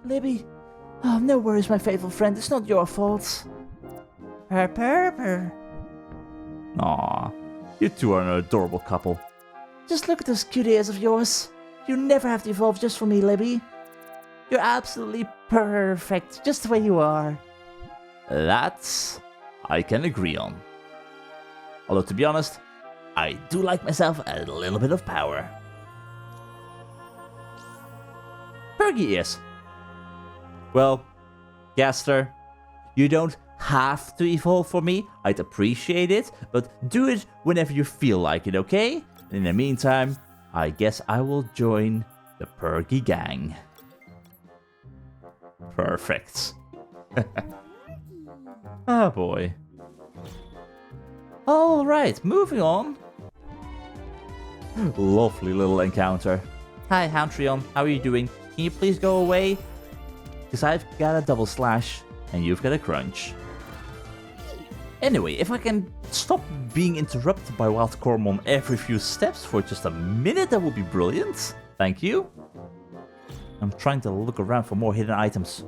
Libby. Oh, no worries, my faithful friend. It's not your fault. Purr, purr, purr. Aw, you two are an adorable couple. Just look at those cute ears of yours. You never have to evolve just for me, Libby. You're absolutely perfect, just the way you are. That I can agree on. Although, to be honest, I do like myself a little bit of power. Pergy ears. Well, Gaster, you don't have to evolve for me. I'd appreciate it, but do it whenever you feel like it, okay? In the meantime, I guess I will join the Pergy gang. Perfect. Oh boy. Alright, moving on. Lovely little encounter. Hi, Hountreon, how are you doing? Can you please go away? Because I've got a double slash, and you've got a crunch. Anyway, if I can stop being interrupted by wild Coromon every few steps for just a minute, that would be brilliant. Thank you. I'm trying to look around for more hidden items.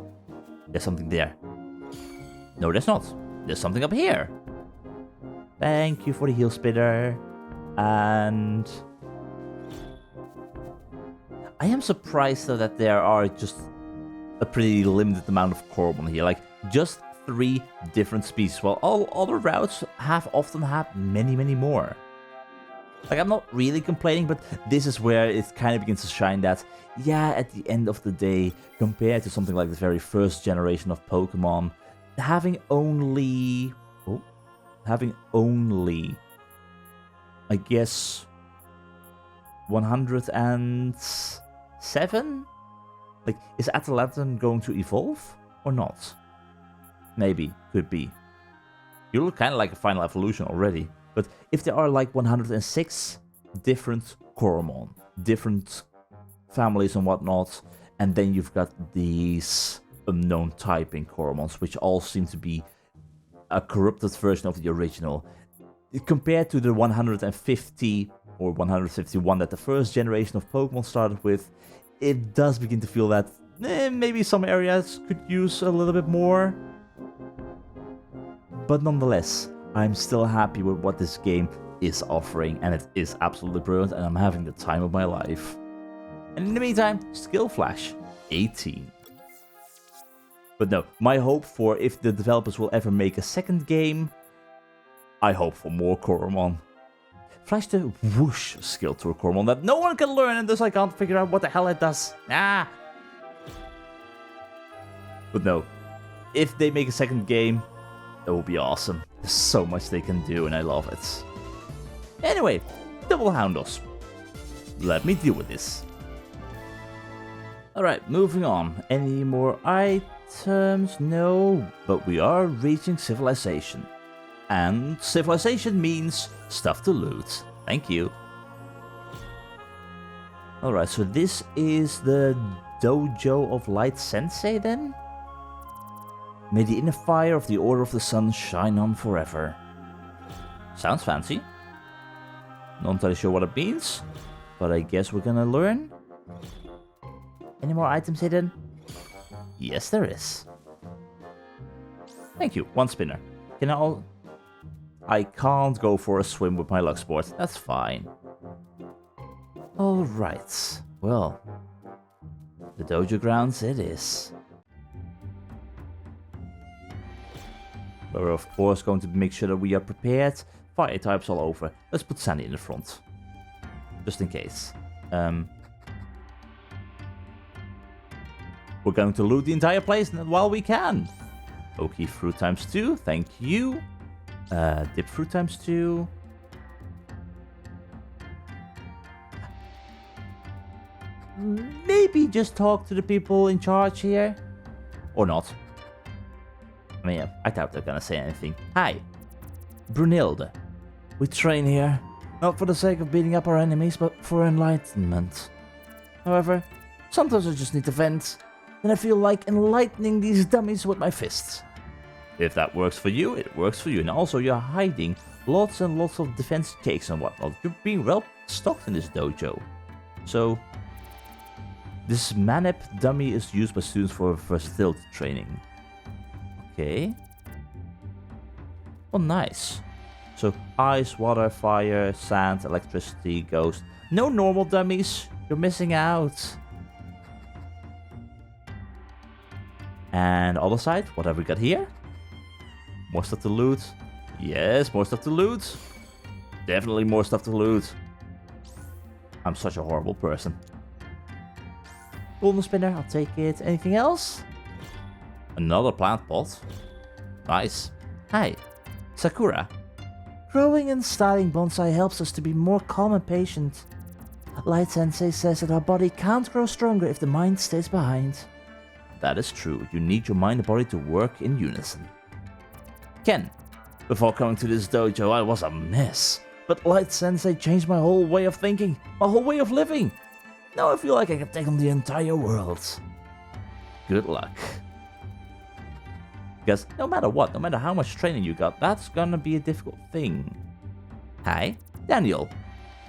There's something there. No, there's not. There's something up here. Thank you for the heel spitter. And I am surprised though that there are just a pretty limited amount of Coromon here. Like, just 3 different species, while all other routes often have many, many more. Like, I'm not really complaining, but this is where it kind of begins to shine that, yeah, at the end of the day, compared to something like the very first generation of Pokemon, having only, I guess, 107? Like, is Atalantan going to evolve or not? Maybe, could be. You look kind of like a final evolution already. But if there are like 106 different Coromon, different families and whatnot, and then you've got these unknown typing Coromons, which all seem to be a corrupted version of the original, compared to the 150 or 151 that the first generation of Pokemon started with, it does begin to feel that maybe some areas could use a little bit more. But nonetheless, I'm still happy with what this game is offering, and it is absolutely brilliant, and I'm having the time of my life. And in the meantime, Skill Flash 18. But no, my hope for if the developers will ever make a second game, I hope for more Coromon. Flash the whoosh skill to a Coromon that no one can learn, and thus I can't figure out what the hell it does. Ah! But no, if they make a second game, it will be awesome. There's so much they can do, and I love it. Anyway, Double Houndos. Let me deal with this. Alright, moving on. Any more items? No, but we are reaching civilization. And civilization means stuff to loot. Thank you. Alright, so this is the dojo of Light Sensei then? May the inner fire of the Order of the Sun shine on forever. Sounds fancy. Not entirely sure what it means, but I guess we're gonna learn. Any more items hidden? Yes, there is. Thank you, 1 spinner. I can't go for a swim with my Luxport. That's fine. Alright. Well, the dojo grounds it is. We're of course going to make sure that we are prepared. Fire types all over. Let's put Sandy in the front. Just in case. We're going to loot the entire place while we can. Oaky fruit times 2. Thank you. Dip fruit times 2. Maybe just talk to the people in charge here. Or not. I mean, I doubt they're gonna say anything. Hi. Brunilde. We train here, not for the sake of beating up our enemies, but for enlightenment. However, sometimes I just need to vent, and I feel like enlightening these dummies with my fists. If that works for you, it works for you. And also, you're hiding lots and lots of defense cakes and whatnot. You're being well stocked in this dojo. So, This manip dummy is used by students for versatility training. Okay. Well, nice. So, ice, water, fire, sand, electricity, ghost. No normal dummies. You're missing out. And other side, what have we got here? More stuff to loot. Yes, more stuff to loot. Definitely more stuff to loot. I'm such a horrible person. Golden spinner, I'll take it. Anything else? Another plant pot. Nice. Hi, Sakura. Growing and starting bonsai helps us to be more calm and patient. Light Sensei says that our body can't grow stronger if the mind stays behind. That is true. You need your mind and body to work in unison. Ken, before coming to this dojo, I was a mess. But Light Sensei changed my whole way of thinking, my whole way of living. Now I feel like I can take on the entire world. Good luck. Because no matter what, no matter how much training you got, that's gonna be a difficult thing. Hi, Daniel.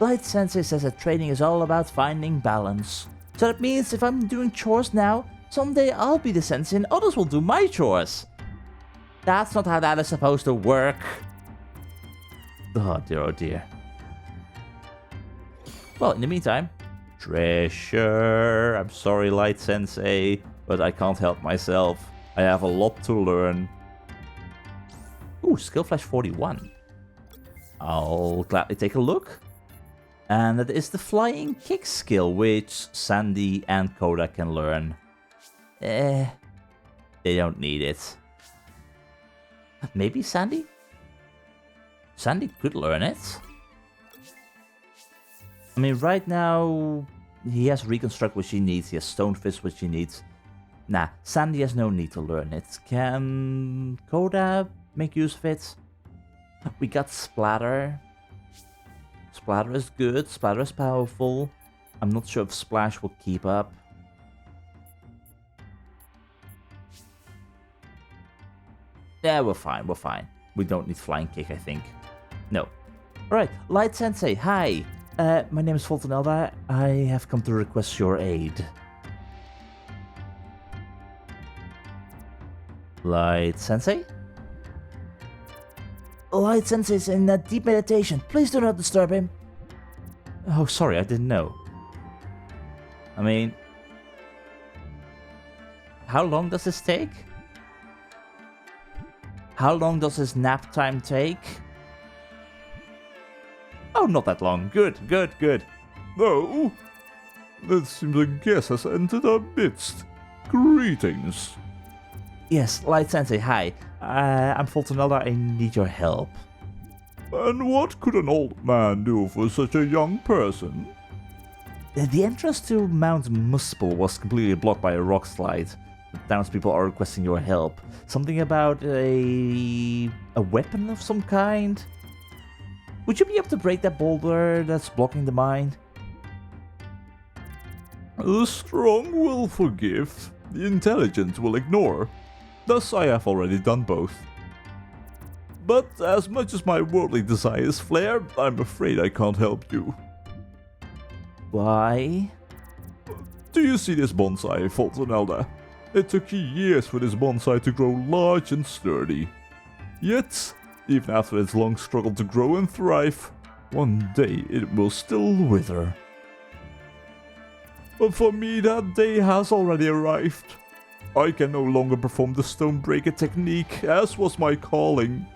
Light Sensei says that training is all about finding balance. So that means if I'm doing chores now, someday I'll be the sensei and others will do my chores. That's not how that is supposed to work. Oh dear, oh dear. Well, in the meantime, treasure. I'm sorry, Light Sensei, but I can't help myself. I have a lot to learn. Ooh, Skill Flash 41. I'll gladly take a look. And that is the Flying Kick skill, which Sandy and Koda can learn. They don't need it. Maybe Sandy? Sandy could learn it. I mean, right now, he has Reconstruct, which he needs. He has Stone Fist, which he needs. Nah, Sandy has no need to learn it. Can Koda make use of it? We got Splatter. Splatter is good. Splatter is powerful. I'm not sure if Splash will keep up. Yeah, we're fine, we're fine. We don't need Flying Kick, I think. No. Alright, Light Sensei, hi. My name is Voltorn Elda. I have come to request your aid. Light Sensei? Light Sensei is in a deep meditation. Please do not disturb him. Oh, sorry, I didn't know. I mean... How long does this take? How long does his nap time take? Oh, not that long. Good, good, good. Oh, it seems a guest has entered our midst. Greetings. Yes, Light Sensei, hi. I'm Voltorn Elda. I need your help. And what could an old man do for such a young person? The entrance to Mount Muspel was completely blocked by a rock slide. The townspeople are requesting your help. Something about a weapon of some kind? Would you be able to break that boulder that's blocking the mine? The strong will forgive, the intelligent will ignore. Thus I have already done both. But as much as my worldly desires flare, I'm afraid I can't help you. Why? Do you see this bonsai, Voltorn Elda? It took years for this bonsai to grow large and sturdy. Yet, even after its long struggle to grow and thrive, one day it will still wither. But for me that day has already arrived. I can no longer perform the Stonebreaker technique, as was my calling.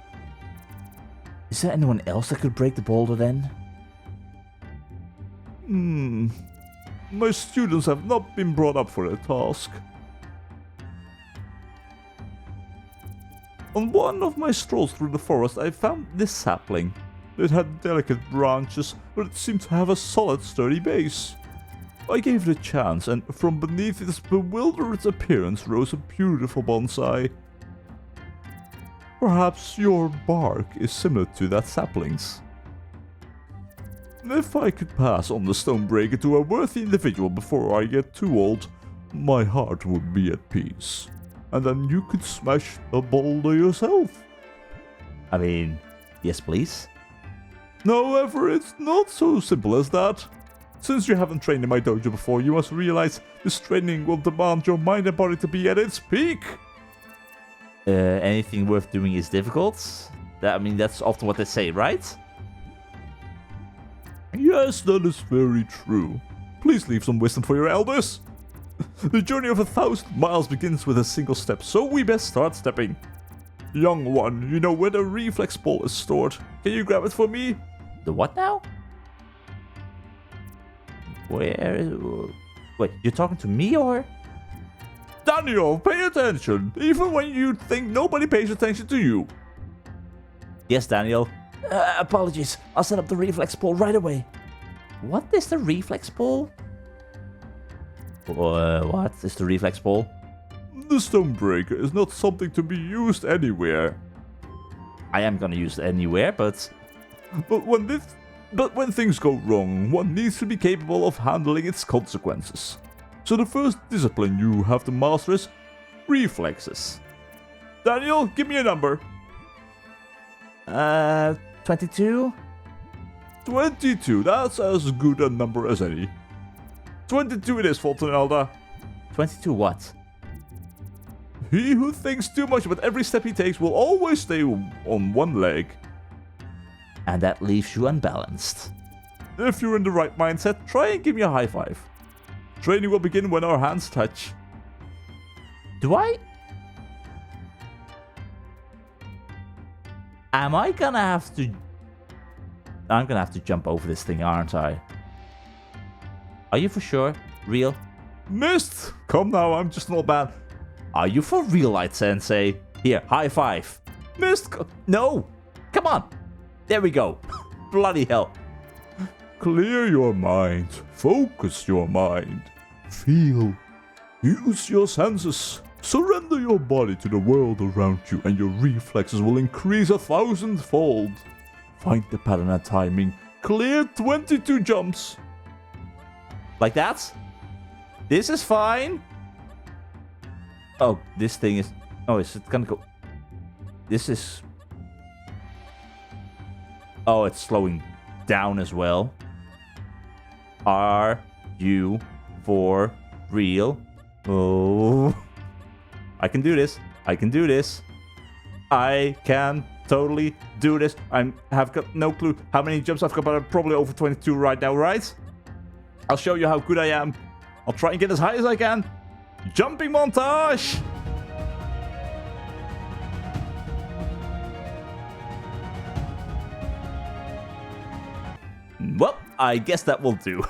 Is there anyone else that could break the boulder then? My students have not been brought up for the task. On one of my strolls through the forest, I found this sapling. It had delicate branches, but it seemed to have a solid, sturdy base. I gave it a chance, and from beneath its bewildered appearance rose a beautiful bonsai. Perhaps your bark is similar to that sapling's. If I could pass on the Stonebreaker to a worthy individual before I get too old, my heart would be at peace. And then you could smash a boulder yourself. I mean, yes please? However, it's not so simple as that. Since you haven't trained in my dojo before, you must realize this training will demand your mind and body to be at its peak. Anything worth doing is difficult. I mean, that's often what they say, right? Yes, that is very true. Please leave some wisdom for your elders. The journey of 1,000 miles begins with a single step, so we best start stepping. Young one, you know where the reflex ball is stored. Can you grab it for me? The what now? Where is... Wait, you're talking to me or... Daniel, pay attention, even when you think nobody pays attention to you. Yes, Daniel. Apologies. I'll set up the reflex ball right away. What is the reflex ball? What is the reflex ball? The Stonebreaker is not something to be used anywhere. I am gonna use it anywhere, but... But when things go wrong, one needs to be capable of handling its consequences. So the first discipline you have to master is reflexes. Daniel, give me a number. 22? 22, that's as good a number as any. 22 it is, Voltorn Elda. 22 what? He who thinks too much about every step he takes will always stay on one leg. And that leaves you unbalanced. If you're in the right mindset, try and give me a high five. Training will begin when our hands touch. Do I? Am I gonna have to... I'm gonna have to jump over this thing, aren't I? Are you for sure? Real? Missed! Come now, I'm just an old man. Are you for real, Light Sensei? Here, high five. Missed! No! Come on! There we go. Bloody hell. Clear your mind. Focus your mind. Feel. Use your senses. Surrender your body to the world around you and your reflexes will increase 1,000-fold. Find the pattern and timing. Clear 22 jumps. Like that? This is fine. Oh, this thing is... Oh, is it gonna go... This is... Oh, it's slowing down as well. Are you for real? Oh... I can do this. I can do this. I can totally do this. I have got no clue how many jumps I've got, but I'm probably over 22 right now, right? I'll show you how good I am. I'll try and get as high as I can. Jumping montage! Well, I guess that will do.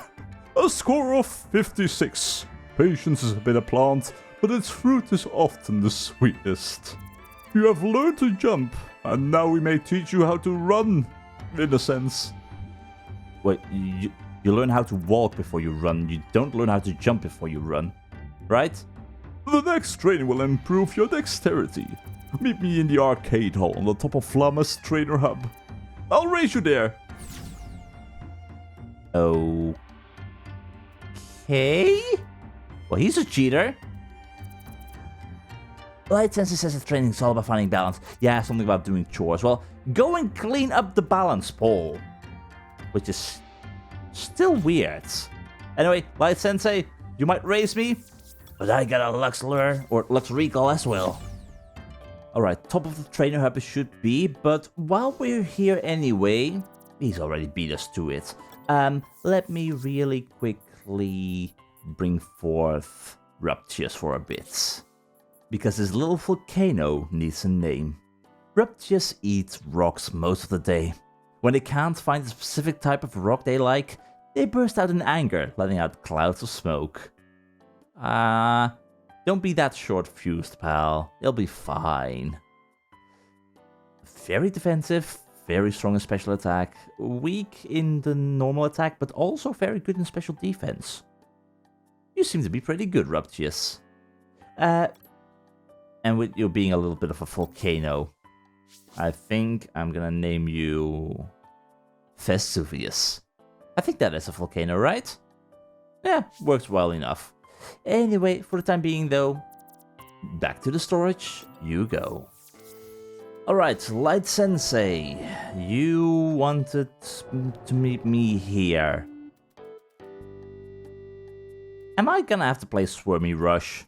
A score of 56. Patience is a bitter plant, but its fruit is often the sweetest. You have learned to jump, and now we may teach you how to run, in a sense. Wait, you learn how to walk before you run. You don't learn how to jump before you run, right? The next training will improve your dexterity. Meet me in the arcade hall on the top of Flamma's trainer hub. I'll race you there. Okay. Well, he's a cheater. Light Sensei says that training is all about finding balance. Yeah, something about doing chores. Well, go and clean up the balance pole. Which is still weird. Anyway, Light Sensei, you might raise me, But I got a Lux Lure or Lux Recall as well. Alright, top of the trainer hub it should be, but while we're here anyway, he's already beat us to it. Let me really quickly bring forth Ruptious for a bit. Because this little volcano needs a name. Ruptious eats rocks most of the day. When they can't find a specific type of rock they like, they burst out in anger, letting out clouds of smoke. Don't be that short-fused, pal. You'll be fine. Very defensive, very strong in special attack, weak in the normal attack, but also very good in special defense. You seem to be pretty good, Ruptious. And with you being a little bit of a volcano, I think I'm gonna name you Vesuvius. I think that is a volcano, right? Yeah, works well enough. Anyway, for the time being though, back to the storage you go. Alright, Light Sensei, you wanted to meet me here. Am I gonna have to play Swarmy Rush?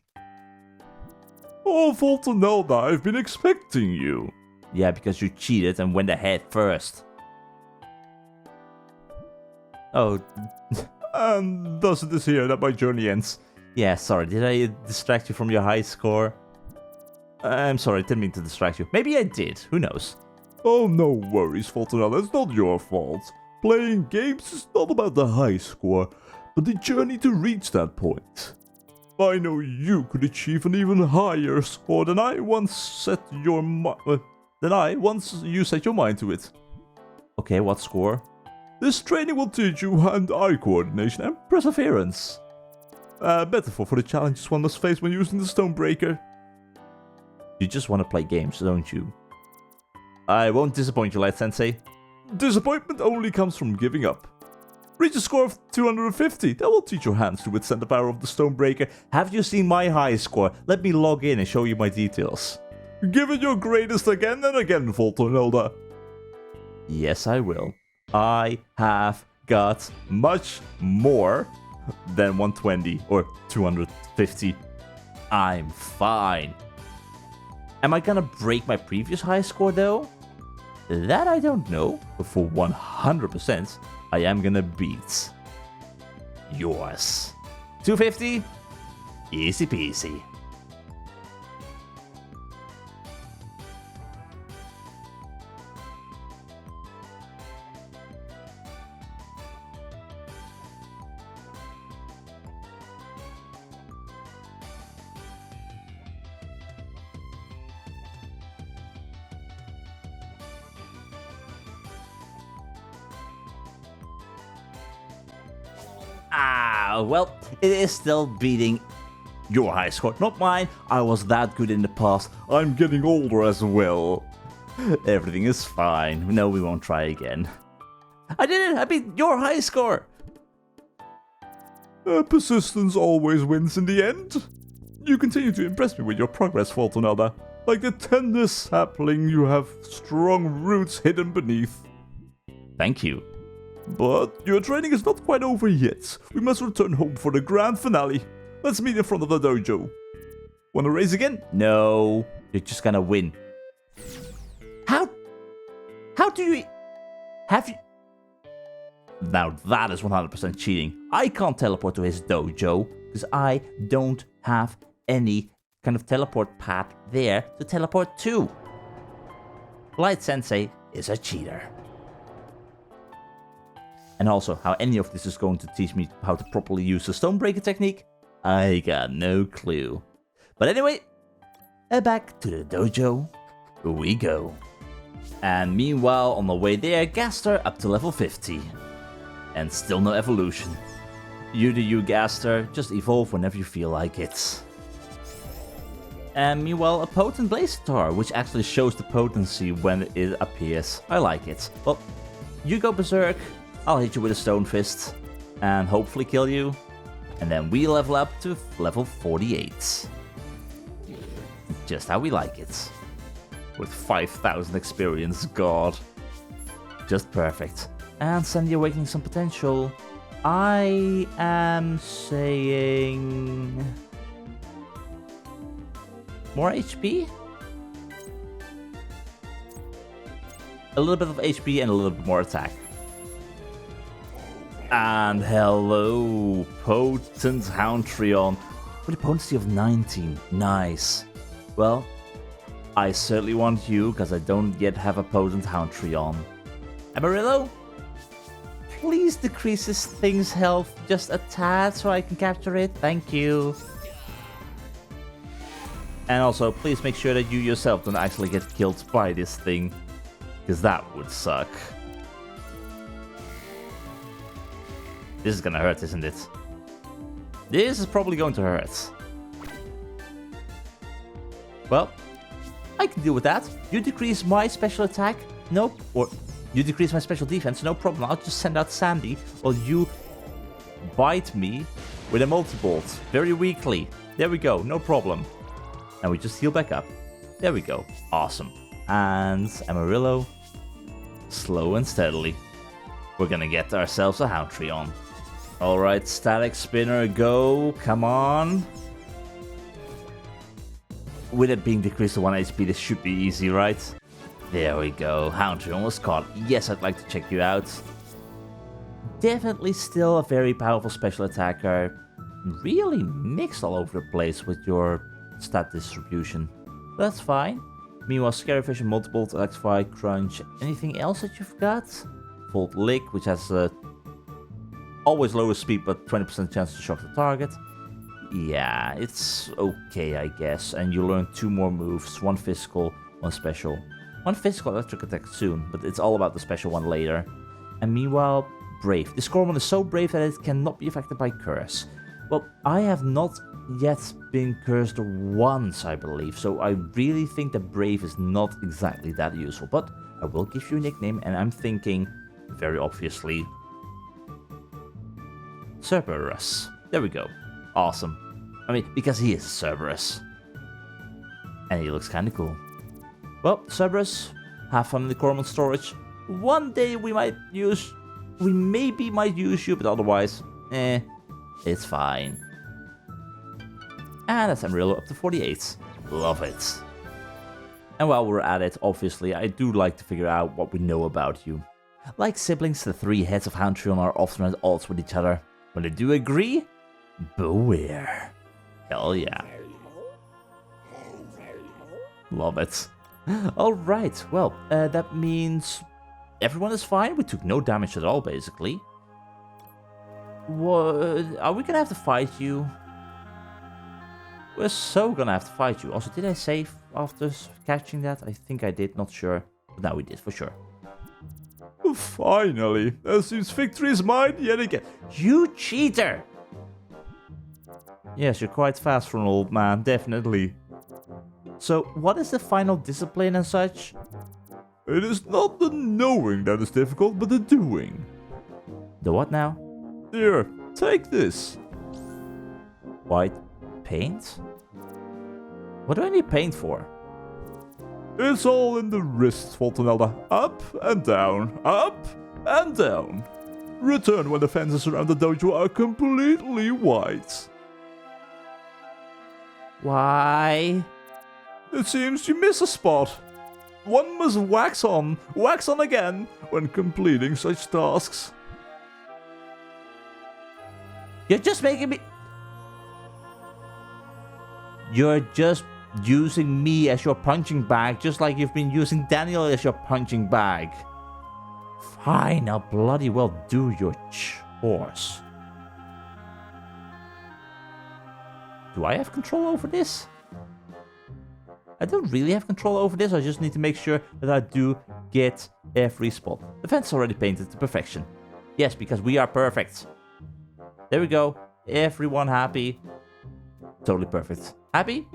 Oh, Voltorn Elda, I've been expecting you. Yeah, because you cheated and went ahead first. Oh, And thus it is here that my journey ends. yeah, sorry. Did I distract you from your high score? I'm sorry, didn't mean to distract you. Maybe I did. Who knows? Oh, no worries, Voltorn Elda, it's not your fault. Playing games is not about the high score, but the journey to reach that point. I know you could achieve an even higher score than I once set your you set your mind to it. Okay, what score? This training will teach you hand-eye coordination and perseverance. A metaphor for the challenges one must face when using the Stonebreaker. You just want to play games, don't you? I won't disappoint you, Light Sensei. Disappointment only comes from giving up. Reach a score of 250, that will teach your hands to withstand the power of the Stonebreaker. Have you seen my high score? Let me log in and show you my details. Give it your greatest again and again, Voltorn Elda. Yes, I will. I have got much more than 120 or 250. I'm fine. Am I gonna break my previous high score though? That I don't know, but for 100%, I am gonna beat yours. 250? Easy peasy. Well, it is still beating your high score, not mine. I was that good in the past. I'm getting older as well. Everything is fine. No, we won't try again. I did it! I beat your high score! Persistence always wins in the end. You continue to impress me with your progress, Voltorn Elda. Like the tender sapling, you have strong roots hidden beneath. Thank you. But your training is not quite over yet. We must return home for the grand finale. Let's meet in front of the dojo. Wanna race again? No, you're just gonna win. How do you... Have you... Now that is 100% cheating. I can't teleport to his dojo, because I don't have any kind of teleport pad there to teleport to. Light Sensei is a cheater. And also, how any of this is going to teach me how to properly use the Stonebreaker technique, I got no clue. But anyway, back to the dojo we go. And meanwhile, on the way there, Gaster up to level 50. And still no evolution. You do you, Gaster, just evolve whenever you feel like it. And meanwhile, a potent blaze star, which actually shows the potency when it appears. I like it. Well, you go berserk. I'll hit you with a stone fist and hopefully kill you. And then we level up to level 48. Just how we like it. With 5,000 experience, god. Just perfect. And send the awakening some potential. I am saying... more HP? A little bit of HP and a little bit more attack. And hello, potent Hountreon, with a potency of 19. Nice. Well, I certainly want you, because I don't yet have a potent Hountreon. Amarillo, please decrease this thing's health just a tad so I can capture it. Thank you. And also, please make sure that you yourself don't actually get killed by this thing, because that would suck. This is gonna hurt, isn't it? This is probably going to hurt. Well, I can deal with that. You decrease my special attack? Nope. Or you decrease my special defense? No problem. I'll just send out Sandy while you bite me with a multi-bolt. Very weakly. There we go. No problem. And we just heal back up. There we go. Awesome. And Amarillo, slow and steadily, we're gonna get ourselves a Hountreon. Alright, static spinner, go. Come on. With it being decreased to 1 HP, this should be easy, right? There we go. Houndrion was caught. Yes, I'd like to check you out. Definitely still a very powerful special attacker. Really mixed all over the place with your stat distribution. That's fine. Meanwhile, Scary Fish, Multiple, Electrify, Crunch. Anything else that you've got? Volt Lick, which has always lower speed but 20% chance to shock the target. Yeah, it's okay, I guess. And you learn 2 more moves. 1 physical, 1 special. 1 physical electric attack soon, but it's all about the special one later. And meanwhile, Brave. This Coromon is so brave that it cannot be affected by Curse. Well, I have not yet been cursed once, I believe, so I really think that Brave is not exactly that useful. But I will give you a nickname, and I'm thinking, very obviously, Cerberus. There we go. Awesome. I mean, because he is Cerberus. And he looks kinda cool. Well, Cerberus, have fun in the Coromon storage. One day we maybe might use you, but otherwise, it's fine. And that's Amarillo up to 48. Love it. And while we're at it, obviously, I do like to figure out what we know about you. Like siblings, the 3 heads of Houndrion are often at odds with each other. When they do agree, beware. Hell yeah. Love it. Alright, well, that means everyone is fine. We took no damage at all, basically. What? Are we gonna have to fight you? We're so gonna have to fight you. Also, did I save after catching that? I think I did, not sure. But now we did, for sure. Finally, it seems victory is mine yet again. You cheater! Yes, you're quite fast for an old man, definitely. So, what is the final discipline and such? It is not the knowing that is difficult, but the doing. The what now? Here, take this. White paint? What do I need paint for? It's all in the wrists, Voltorn Elda. Up and down, up and down. Return when the fences around the dojo are completely white. Why? It seems you miss a spot. One must wax on again when completing such tasks. You're just making me... You're just using me as your punching bag, just like you've been using Daniel as your punching bag. Fine, now bloody well do your chores. Do I have control over this? I don't really have control over this, I just need to make sure that I do get every spot. The fence is already painted to perfection. Yes, because we are perfect. There we go. Everyone happy. Totally perfect. Happy?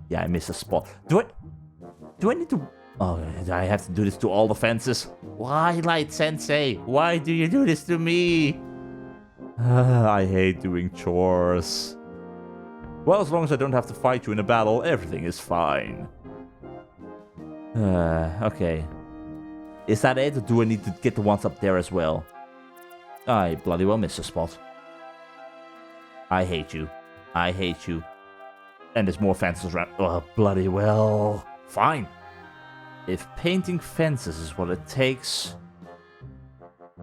Yeah, I missed a spot. Do I need to... Oh, I have to do this to all the fences. Why, Light Sensei? Why do you do this to me? I hate doing chores. Well, as long as I don't have to fight you in a battle, everything is fine. Okay. Is that it, or do I need to get the ones up there as well? I bloody well missed a spot. I hate you. I hate you. And there's more fences around. Oh, bloody well. Fine. If painting fences is what it takes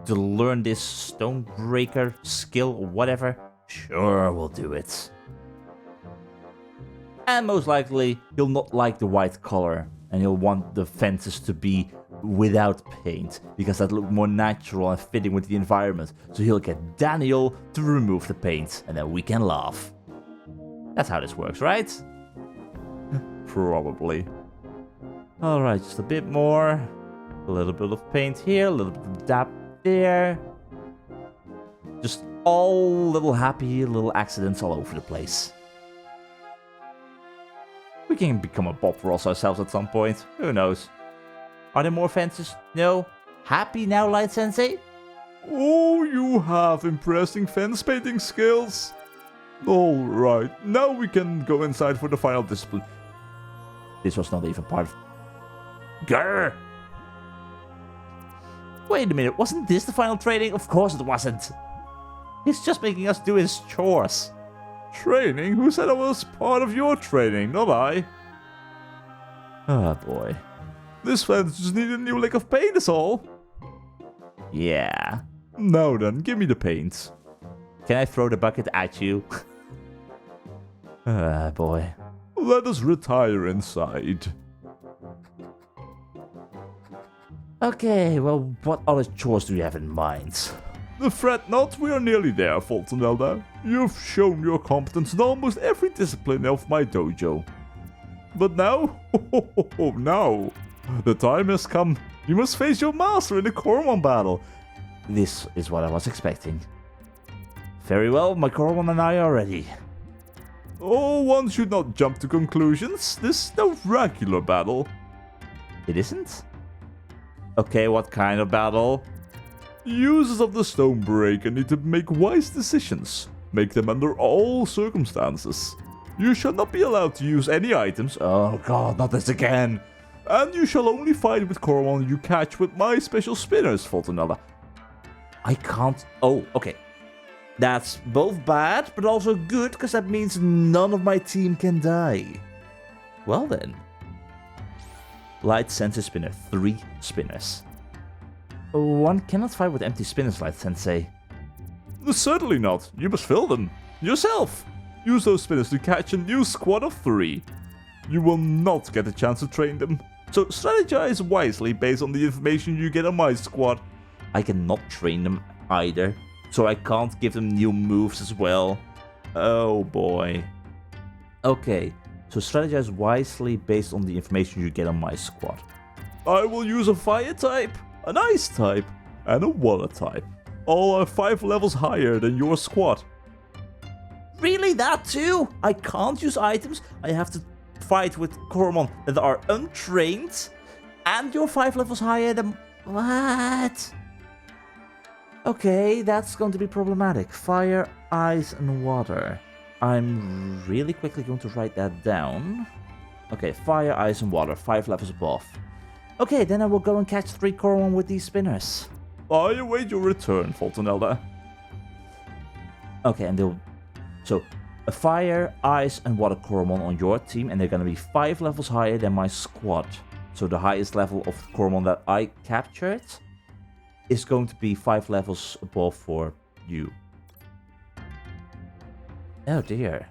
to learn this Stonebreaker skill or whatever, sure, we'll do it. And most likely, he'll not like the white color, and he'll want the fences to be without paint, because that look more natural and fitting with the environment. So he'll get Daniel to remove the paint, and then we can laugh. That's how this works, right? Probably. Alright, just a bit more. A little bit of paint here, a little bit of dab there. Just all little happy little accidents all over the place. We can become a Bob Ross ourselves at some point. Who knows? Are there more fences? No? Happy now, Light Sensei? Oh, you have impressive fence painting skills. Alright, now we can go inside for the final discipline. This was not even part of... Grr! Wait a minute, wasn't this the final training? Of course it wasn't. He's just making us do his chores. Training? Who said I was part of your training? Not I. Oh boy. This fence just needed a new lick of paint is all. Yeah. Now then, give me the paint. Can I throw the bucket at you? Ah boy. Let us retire inside. Okay, well, what other chores do you have in mind? Fret not, we are nearly there, Voltorn Elda. You've shown your competence in almost every discipline of my dojo. But now, now, the time has come. You must face your master in a Coromon battle. This is what I was expecting. Very well, my Coromon and I are ready. Oh, one should not jump to conclusions. This is no regular battle. It isn't? Okay, what kind of battle? Users of the Stonebreaker need to make wise decisions. Make them under all circumstances. You shall not be allowed to use any items. Oh god, not this again. And you shall only fight with Coromon you catch with my special spinners, Voltorn Elda. I can't... Oh, okay. That's both bad, but also good, because that means none of my team can die. Well then. Light Sensei spinner, 3 spinners. One cannot fight with empty spinners, Light Sensei. Certainly not. You must fill them. Yourself. Use those spinners to catch a new squad of 3. You will not get a chance to train them. So strategize wisely based on the information you get on my squad. I cannot train them either, so I can't give them new moves as well. Oh boy. Okay, so strategize wisely based on the information you get on my squad. I will use a fire type, an ice type, and a water type. All are 5 levels higher than your squad. Really, that too? I can't use items. I have to fight with Coromon that are untrained, and you're 5 levels higher than... What? Okay, that's going to be problematic. Fire, ice, and water. I'm really quickly going to write that down. Okay, fire, ice, and water. 5 levels above. Okay, then I will go and catch 3 Coromon with these spinners. I await your return, Voltorn Elda. Okay, and they'll... So, a fire, ice, and water Coromon on your team, and they're gonna be 5 levels higher than my squad. So the highest level of Coromon that I captured is going to be 5 levels above for you. Oh dear.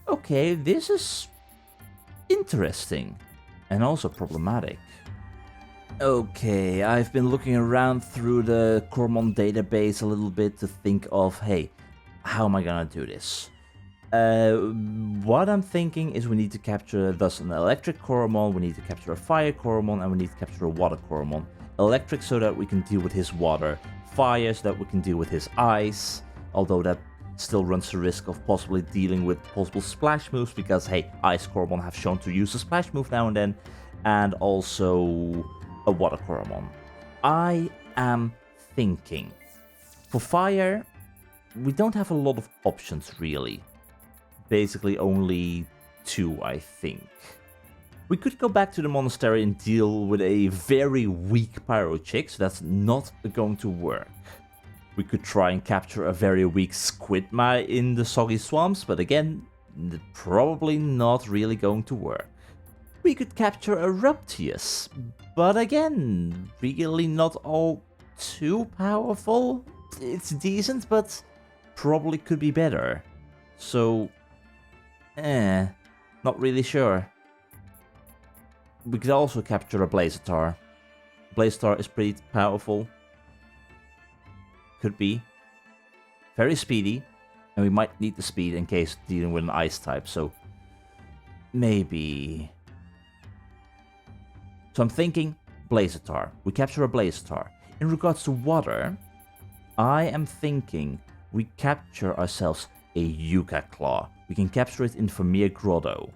Okay, this is interesting and also problematic. Okay, I've been looking around through the Coromon database a little bit to think of, hey, how am I gonna do this? What I'm thinking is we need to capture thus an electric Coromon, we need to capture a fire Coromon, and we need to capture a water Coromon. Electric so that we can deal with his water, fire so that we can deal with his ice, although that still runs the risk of possibly dealing with possible splash moves because, hey, ice Coromon have shown to use a splash move now and then, and also a water Coromon. I am thinking, for fire, we don't have a lot of options really. Basically only 2, I think. We could go back to the monastery and deal with a very weak pyro chick, so that's not going to work. We could try and capture a very weak Squidma in the soggy swamps, but again, probably not really going to work. We could capture a Ruptius, but again, really not all too powerful. It's decent, but probably could be better. So, not really sure. We could also capture a Blazatar. Blazatar is pretty powerful. Could be. Very speedy. And we might need the speed in case dealing with an ice type, so maybe. So I'm thinking Blazatar. We capture a Blazatar. In regards to water, I am thinking we capture ourselves a Yucca Claw. We can capture it in Vermeer Grotto.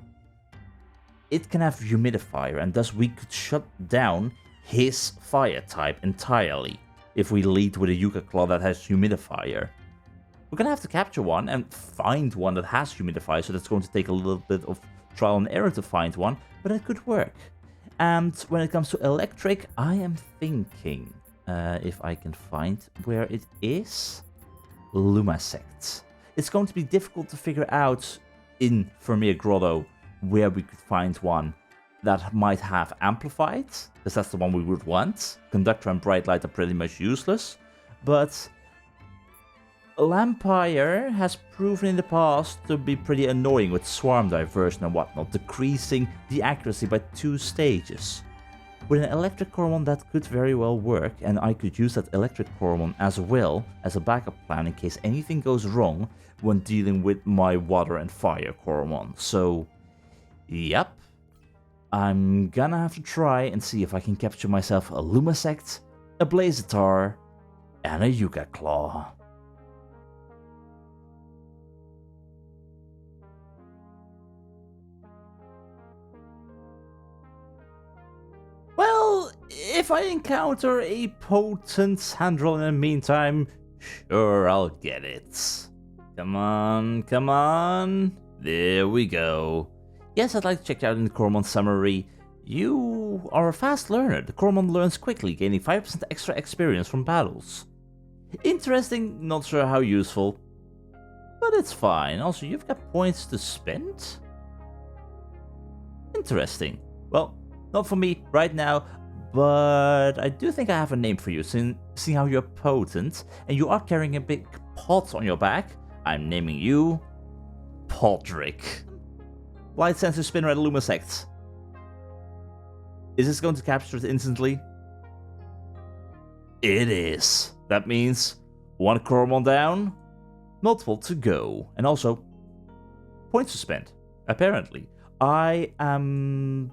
It can have humidifier, and thus we could shut down his fire type entirely if we lead with a Yucca Claw that has humidifier. We're gonna have to capture one and find one that has humidifier, so that's going to take a little bit of trial and error to find one, but it could work. And when it comes to electric, I am thinking, if I can find where it is. Lumasect. It's going to be difficult to figure out in Vermeer Grotto where we could find one that might have Amplified, because that's the one we would want. Conductor and Bright Light are pretty much useless, but Lampire has proven in the past to be pretty annoying with Swarm Diversion and whatnot, decreasing the accuracy by 2 stages. With an Electric Coromon that could very well work, and I could use that Electric Coromon as well as a backup plan in case anything goes wrong when dealing with my Water and Fire Coromon. So, yep. I'm gonna have to try and see if I can capture myself a Lumasect, a Blazitar, and a Yuga Claw. Well, if I encounter a potent Sandrel in the meantime, sure, I'll get it. Come on, come on. There we go. Yes, I'd like to check out in the Coromon summary. You are a fast learner. The Coromon learns quickly, gaining 5% extra experience from battles. Interesting, not sure how useful, but it's fine. Also, you've got points to spend? Interesting. Well, not for me right now, but I do think I have a name for you, seeing how you're potent, and you are carrying a big pot on your back. I'm naming you Podrick. Light Sensei Spinner at Lumasect. Is this going to capture it instantly? It is. That means 1 Coromon down, multiple to go. And also, points to spend, apparently. I am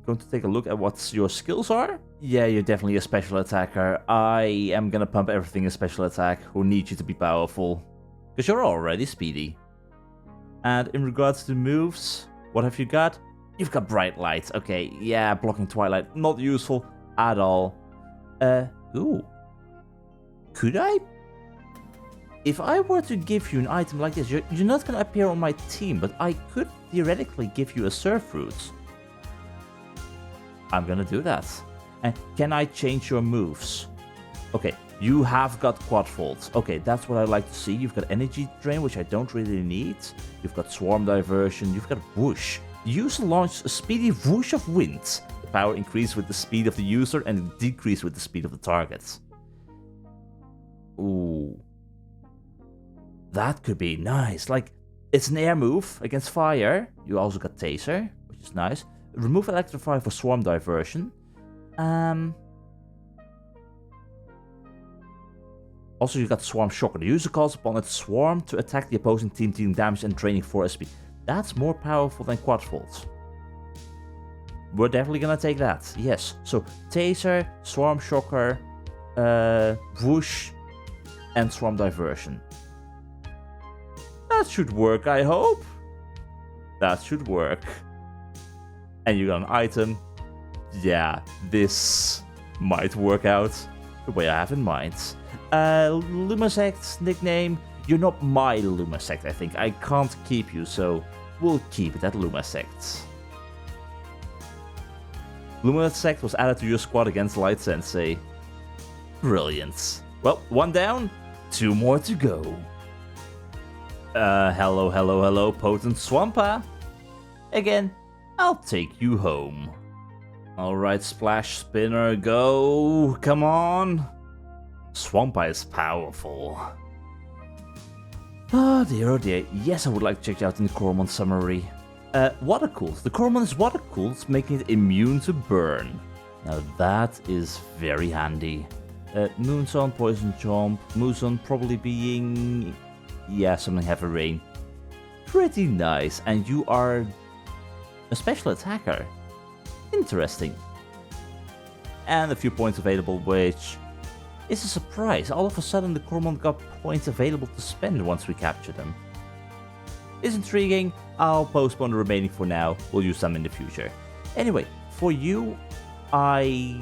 going to take a look at what your skills are. Yeah, you're definitely a special attacker. I am gonna pump everything in special attack. Who needs you to be powerful? Because you're already speedy. And in regards to moves, what have you got? You've got Bright Light. Okay, yeah, blocking Twilight, not useful at all. Ooh. Could I? If I were to give you an item like this, you're not gonna appear on my team, but I could theoretically give you a Surf Root. I'm gonna do that. And can I change your moves? Okay, you have got Quad Volt. Okay, that's what I like to see. You've got Energy Drain, which I don't really need. You've got Swarm Diversion. You've got Whoosh. Use launch a speedy whoosh of wind. The power increases with the speed of the user and decreases with the speed of the target. Ooh. That could be nice. Like, it's an air move against fire. You also got Taser, which is nice. Remove Electrify for Swarm Diversion. Also, you got Swarm Shocker. The user calls upon its Swarm to attack the opposing team, dealing damage and draining 4 SP. That's more powerful than Quad Volt. We're definitely gonna take that. Yes. So, Taser, Swarm Shocker, Whoosh, and Swarm Diversion. That should work, I hope. That should work. And you got an item. Yeah, this might work out the way I have in mind. Lumasect's nickname. You're not my Lumasect, I think. I can't keep you, so we'll keep it at Lumasect. Lumasect was added to your squad against Light Sensei. Brilliant. Well, 1 down, 2 more to go. Hello, potent Swampa. Again, I'll take you home. Alright, Splash Spinner, go. Come on. Swampa is powerful. Oh dear. Yes, I would like to check out in the Coromon summary. Water cooled. The Coromon is water cooled, making it immune to burn. Now that is very handy. Moonson, Poison Chomp, Moonson probably being... yeah, something Heavy Rain. Pretty nice, and you are a special attacker. Interesting. And a few points available, which is a surprise. All of a sudden the Coromon got points available to spend once we capture them. It's intriguing. I'll postpone the remaining for now. We'll use some in the future. Anyway, for you, I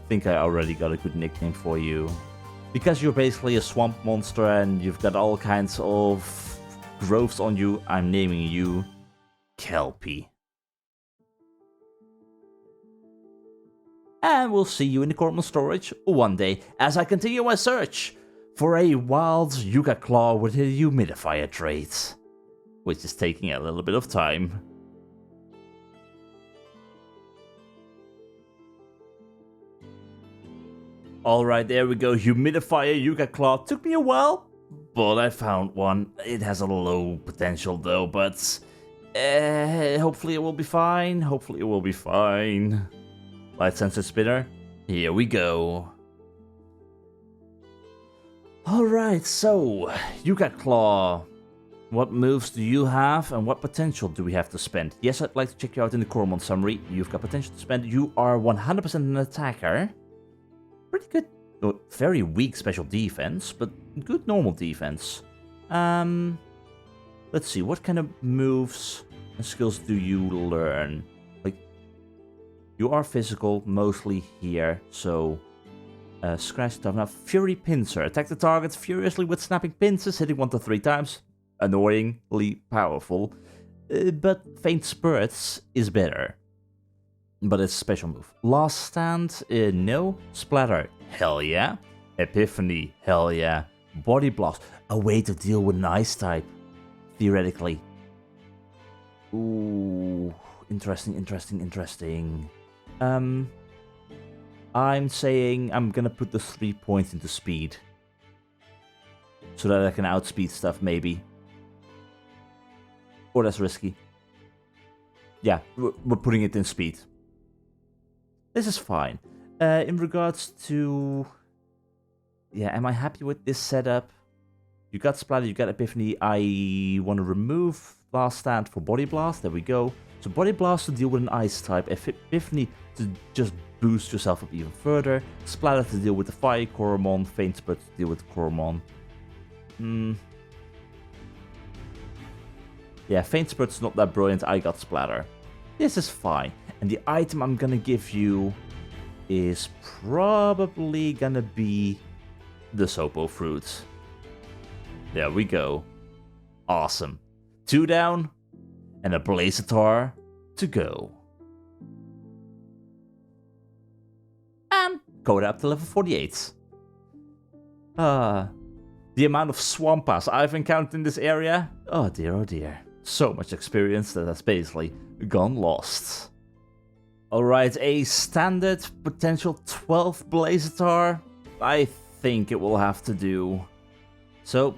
think I already got a good nickname for you. Because you're basically a swamp monster and you've got all kinds of growths on you, I'm naming you Kelpie. And we'll see you in the Coromon storage one day as I continue my search for a wild Yuga Claw with a humidifier trait, which is taking a little bit of time. Alright, there we go, humidifier Yuga Claw. Took me a while, but I found one. It has a low potential though, but hopefully it will be fine. Hopefully it will be fine. Light Sensei Spinner, here we go. Alright, so, Yuga Claw. What moves do you have and what potential do we have to spend? Yes, I'd like to check you out in the Coromon summary. You've got potential to spend. You are 100% an attacker. Pretty good. Well, very weak special defense, but good normal defense. Let's see, what kind of moves and skills do you learn? Like, you are physical, mostly here, so... scratch stuff. Now, Fury Pincer. Attack the target furiously with snapping pincers, hitting 1 to 3 times. Annoyingly powerful. But Faint Spirits is better. But it's a special move. Last Stand, no. Splatter, hell yeah. Epiphany, hell yeah. Body Blast, a way to deal with an ice type. Theoretically. Ooh, interesting. I'm saying I'm gonna put the 3 points into speed. So that I can outspeed stuff, maybe. Or that's risky. Yeah, we're putting it in speed. This is fine. In regards to... Yeah, am I happy with this setup? You got Splatter, you got Epiphany. I want to remove Last Stand for Body Blast. There we go. So Body Blast to deal with an Ice type. Epiphany to just boost yourself up even further. Splatter to deal with the Fire Coromon. Faint Spirit to deal with the Coromon. Yeah, Faint Spirit's not that brilliant. I got Splatter. This is fine. And the item I'm gonna give you is probably gonna be the Sopo Fruit. There we go. Awesome. 2 down and a Blazitar to go. And go up to level 48. The amount of Swampas I've encountered in this area. Oh dear, oh dear. So much experience that has basically gone lost. Alright, a standard potential 12th Blazitar. I think it will have to do. So,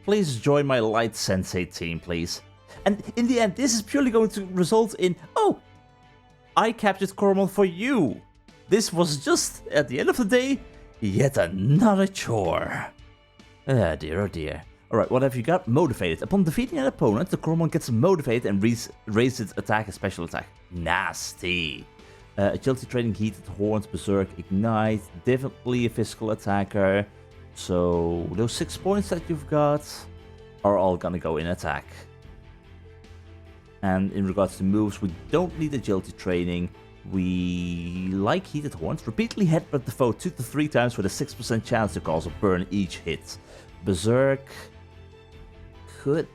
please join my Light Sensei team, please. And in the end, this is purely going to result in... Oh! I captured Coromon for you! This was just, at the end of the day, yet another chore. Ah dear, oh dear. Alright, what have you got? Motivated. Upon defeating an opponent, the Coromon gets motivated and raises its attack and special attack. Nasty. Agility training, Heated Horns, Berserk, Ignite. Definitely a physical attacker. So those 6 points that you've got are all gonna go in attack. And in regards to moves, we don't need agility training. We like Heated Horns. Repeatedly headbutt the foe 2 to 3 times with a 6% chance to cause a burn each hit. Berserk could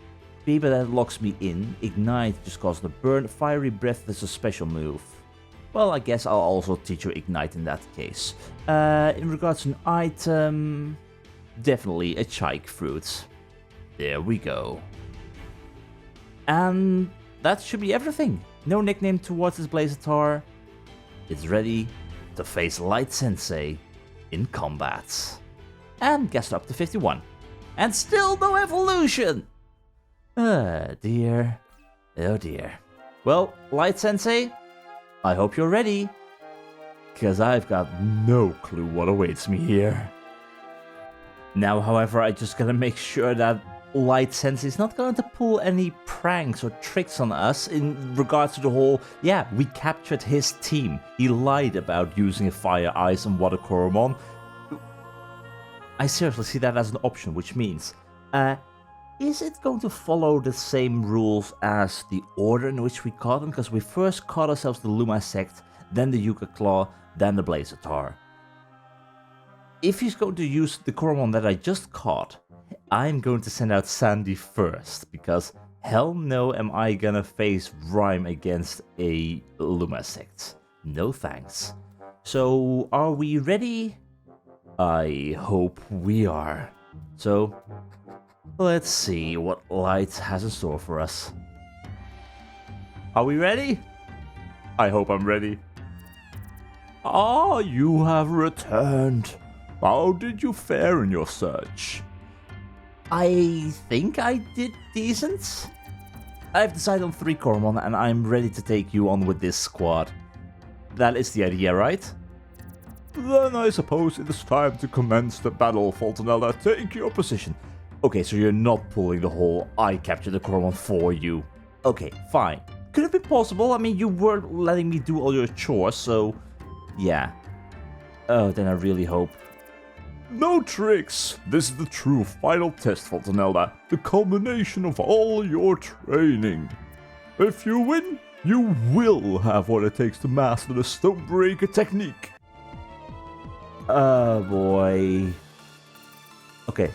be, but that locks me in. Ignite just causes a burn. Fiery Breath is a special move. Well, I guess I'll also teach you Ignite in that case. In regards to an item, definitely a Chike Fruit. There we go. And that should be everything. No nickname towards this Blazitar. It's ready to face Light Sensei in combat. And guessed up to 51. And still no evolution! Oh dear. Oh dear. Well, Light Sensei, I hope you're ready. Because I've got no clue what awaits me here. Now, however, I just gotta make sure that Light Sensei is not going to pull any pranks or tricks on us in regards to the whole, yeah, we captured his team. He lied about using a Fire, Ice and Water Coromon. I seriously see that as an option, which means, is it going to follow the same rules as the order in which we caught him? Because we first caught ourselves the Luma Sect, then the Yuga Claw, then the Blazitar. If he's going to use the Coromon that I just caught, I'm going to send out Sandy first, because hell no am I gonna face Rhyme against a Luma Sect. No thanks. So, are we ready? I hope we are. So, let's see what Light has in store for us. Are we ready? I hope I'm ready. Ah, you have returned. How did you fare in your search? I think I did decent. I've decided on 3 Coromon and I'm ready to take you on with this squad. That is the idea, right? Then I suppose it is time to commence the battle, Voltorn Elda. Take your position. Okay, so you're not pulling the whole I captured the Coromon for you. Okay, fine. Could have been possible. I mean, you were letting me do all your chores, so yeah. Oh, then I really hope. No tricks. This is the true final test, Voltorn Elda. The culmination of all your training. If you win, you will have what it takes to master the Stonebreaker technique. Oh boy. Okay.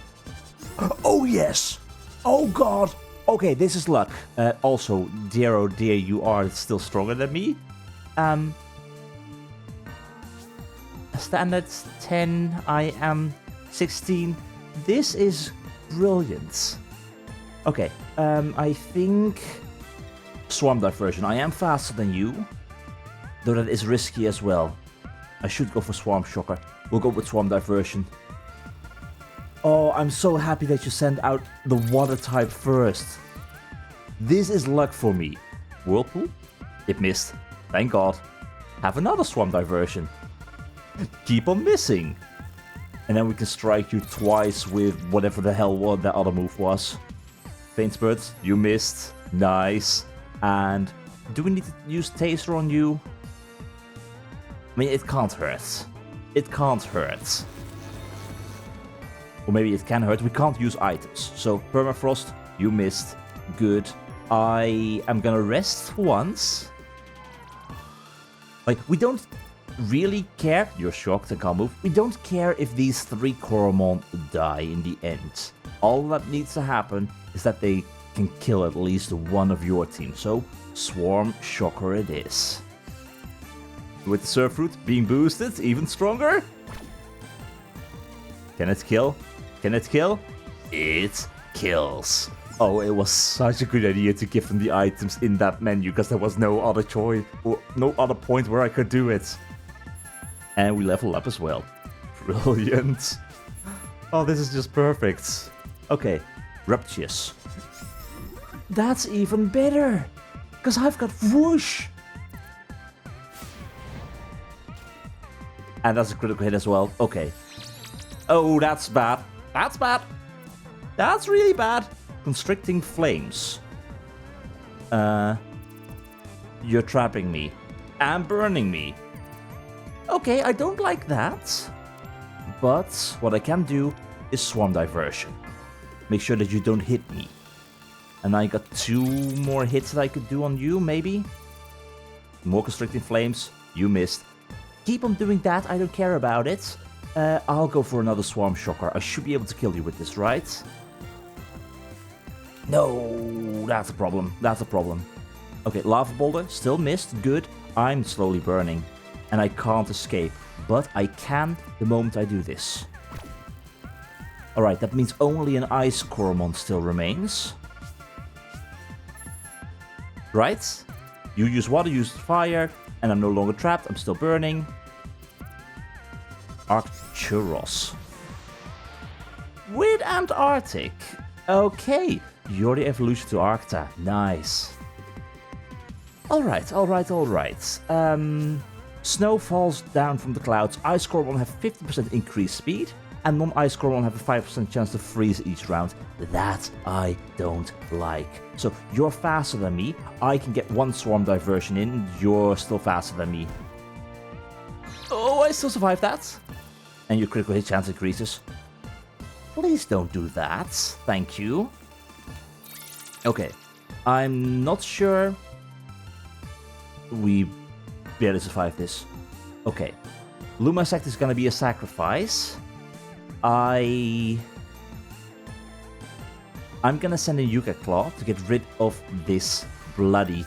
Oh yes! Oh god! Okay, this is luck. Also, dear oh dear, you are still stronger than me. Standards 10, I am 16. This is brilliant. Okay, I think Swarm Diversion. I am faster than you, though that is risky as well. I should go for Swarm Shocker. We'll go with Swarm Diversion. Oh, I'm so happy that you sent out the water type first. This is luck for me. Whirlpool? It missed. Thank God. Have another Swarm Diversion. Keep on missing. And then we can strike you twice with whatever the hell that other move was. Faint Spurt, you missed. Nice. And do we need to use Taser on you? I mean, it can't hurt. It can't hurt. Or maybe it can hurt. We can't use items. So, Permafrost, you missed. Good. I am gonna rest once. Like, we don't really care. You're shocked and can't move. We don't care if these 3 Coromon die in the end. All that needs to happen is that they can kill at least one of your team. So, Swarm Shocker it is. With the Surf Root being boosted, even stronger. Can it kill? Can it kill? It kills. Oh, it was such a good idea to give them the items in that menu, because there was no other choice, or no other point where I could do it. And we level up as well. Brilliant. Oh, this is just perfect. Okay, Rapturous. That's even better, because I've got Whoosh. And that's a critical hit as well. Okay. Oh, that's bad. That's bad. That's really bad. Constricting Flames. You're trapping me. And burning me. Okay, I don't like that. But what I can do is Swarm Diversion. Make sure that you don't hit me. And I got 2 more hits that I could do on you, maybe? More Constricting Flames. You missed. Keep on doing that, I don't care about it. I'll go for another Swarm Shocker. I should be able to kill you with this, right? No, that's a problem. That's a problem. Okay, Lava Boulder, still missed. Good. I'm slowly burning. And I can't escape. But I can the moment I do this. Alright, that means only an Ice Coromon still remains. Right? You use water, use fire. And I'm no longer trapped, I'm still burning. Arcturus. With Antarctic. Okay, you're the evolution to Arcta. Nice. Alright. Snow falls down from the clouds. Ice Coromon have 50% increased speed. And non-Ice Coromon have a 5% chance to freeze each round. That I don't like. So, you're faster than me. I can get 1 Swarm Diversion in. You're still faster than me. Oh, I still survived that. And your critical hit chance increases. Please don't do that. Thank you. Okay. I'm not sure. We barely survived this. Okay. Lumasect is gonna be a sacrifice. I'm gonna send a Yuka Claw to get rid of this bloody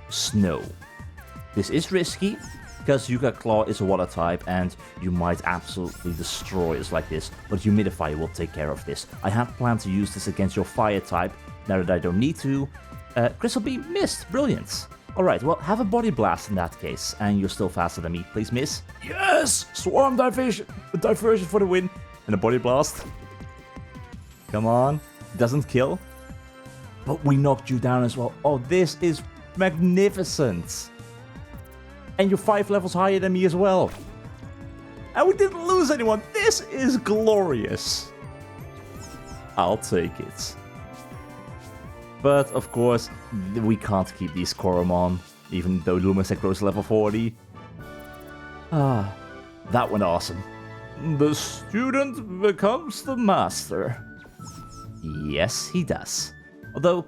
snow. This is risky, because Yuka Claw is a water type and you might absolutely destroy us like this, but Humidifier will take care of this. I had planned to use this against your fire type. Now that I don't need to, Crystal Beam missed. Brilliant. Alright, well, have a Body Blast in that case, and you're still faster than me. Please miss. Yes! Swarm Diversion for the win. And a Body Blast. Come on. Doesn't kill. But we knocked you down as well. Oh, this is magnificent. And you're 5 levels higher than me as well. And we didn't lose anyone. This is glorious. I'll take it. But, of course, we can't keep these Coromon, even though Lumisec grows to level 40. Ah, that went awesome. The student becomes the master. Yes, he does. Although,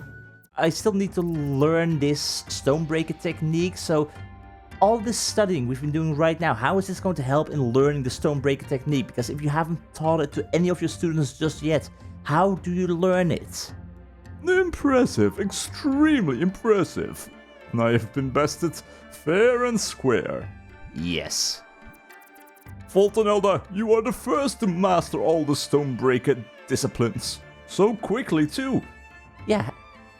I still need to learn this Stonebreaker technique, so all this studying we've been doing right now, how is this going to help in learning the Stonebreaker technique? Because if you haven't taught it to any of your students just yet, how do you learn it? Impressive, extremely impressive. I have been bested fair and square. Yes. Voltorn Elda, you are the first to master all the Stonebreaker disciplines. So quickly too. Yeah,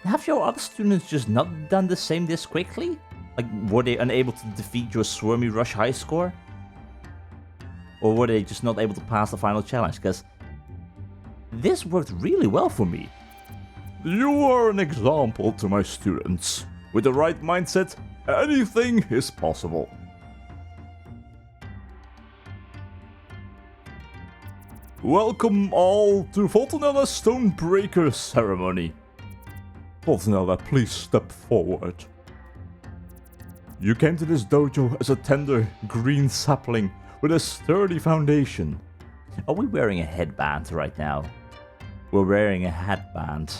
have your other students just not done the same this quickly? Like, were they unable to defeat your Swarmy Rush high score? Or were they just not able to pass the final challenge? Because this worked really well for me. You are an example to my students. With the right mindset, anything is possible. Welcome all to Voltorn Elda's Stonebreaker ceremony. Voltorn Elda, please step forward. You came to this dojo as a tender green sapling with a sturdy foundation. Are we wearing a headband right now? We're wearing a headband.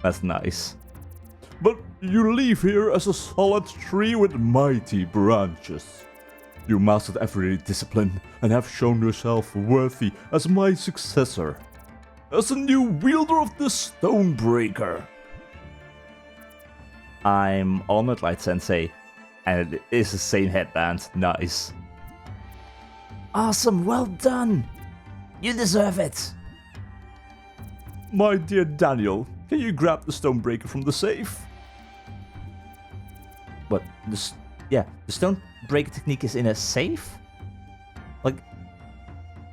That's nice. But you leave here as a solid tree with mighty branches. You mastered every discipline and have shown yourself worthy as my successor. As a new wielder of the Stonebreaker. I'm honored, Light Sensei. And it is the same headband. Nice. Awesome, well done. You deserve it. My dear Daniel, can you grab the Stonebreaker from the safe? What? The Stonebreaker technique is in a safe? Like,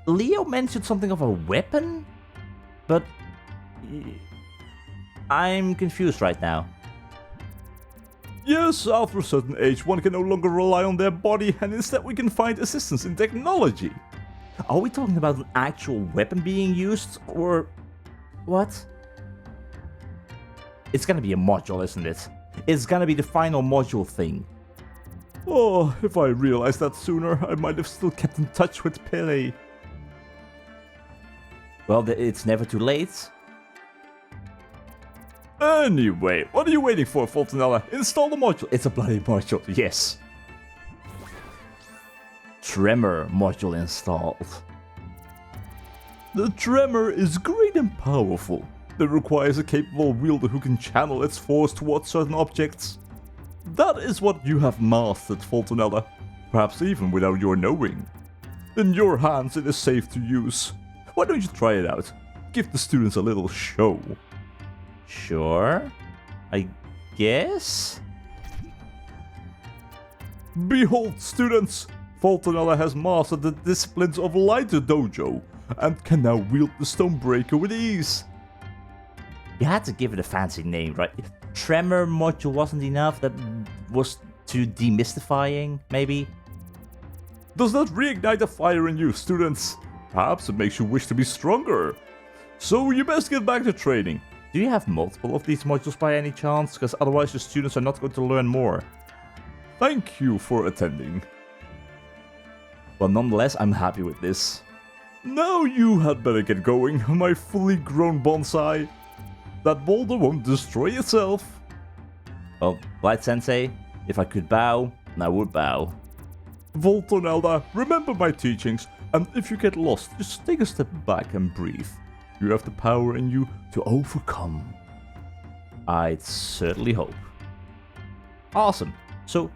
Leo mentioned something of a weapon? But I'm confused right now. Yes, after a certain age, one can no longer rely on their body, and instead we can find assistance in technology. Are we talking about an actual weapon being used, or what? It's gonna be a module, isn't it? It's gonna be the final module thing. Oh, if I realized that sooner, I might have still kept in touch with Pele. Well, it's never too late. Anyway, what are you waiting for, Voltorn Elda? Install the module. It's a bloody module, yes. Tremor module installed. The tremor is great and powerful. It requires a capable wielder who can channel its force towards certain objects. That is what you have mastered, Voltorn Elda, perhaps even without your knowing. In your hands it is safe to use. Why don't you try it out? Give the students a little show. Sure, I guess? Behold, students! Voltorn Elda has mastered the disciplines of Light Dojo and can now wield the Stonebreaker with ease. You had to give it a fancy name, right? Tremor module wasn't enough, that was too demystifying, maybe? Does that reignite the fire in you, students? Perhaps it makes you wish to be stronger. So you best get back to training. Do you have multiple of these modules by any chance? Because otherwise your students are not going to learn more. Thank you for attending. Well, nonetheless, I'm happy with this. Now you had better get going, my fully grown bonsai. That boulder won't destroy itself. Well, Light Sensei, if I could bow, I would bow. Voltorn Elda, remember my teachings, and if you get lost, just take a step back and breathe. You have the power in you to overcome. I'd certainly hope. Awesome. So,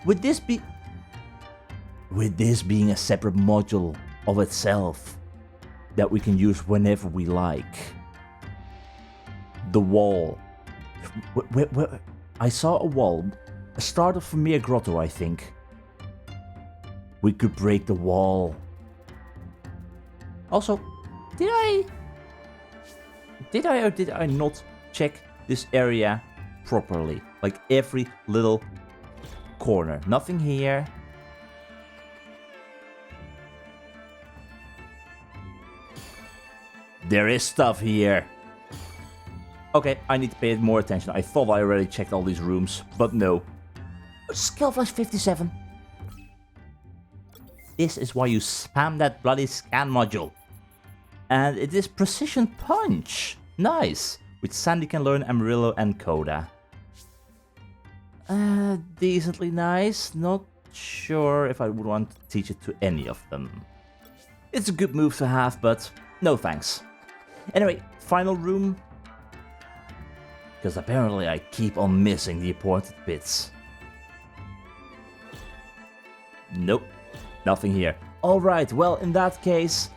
With this being a separate module of itself that we can use whenever we like. The wall. I saw a wall. A start of Vermeer Grotto, I think. We could break the wall. Also, did I or did I not check this area properly? Like every little corner. Nothing here. There is stuff here. Okay, I need to pay more attention. I thought I already checked all these rooms, but no. Skill plus 57. This is why you spam that bloody scan module. And it is Precision Punch. Nice. Which Sandy can learn, Amarillo and Coda. Decently nice. Not sure if I would want to teach it to any of them. It's a good move to have, but no thanks. Anyway, final room. Because apparently I keep on missing the important bits. Nope, nothing here. Alright, well in that case,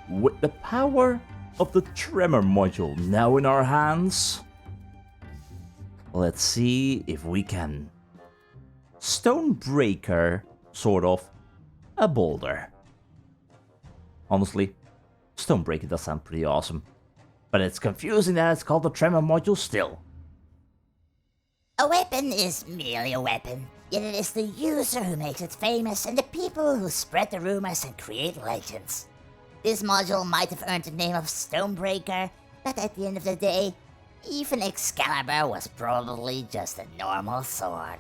with the power of the Tremor module now in our hands, let's see if we can Stonebreaker, sort of, a boulder. Honestly, Stonebreaker does sound pretty awesome. But it's confusing that it's called the Tremor module still. A weapon is merely a weapon, yet it is the user who makes it famous and the people who spread the rumors and create legends. This module might have earned the name of Stonebreaker, but at the end of the day, even Excalibur was probably just a normal sword.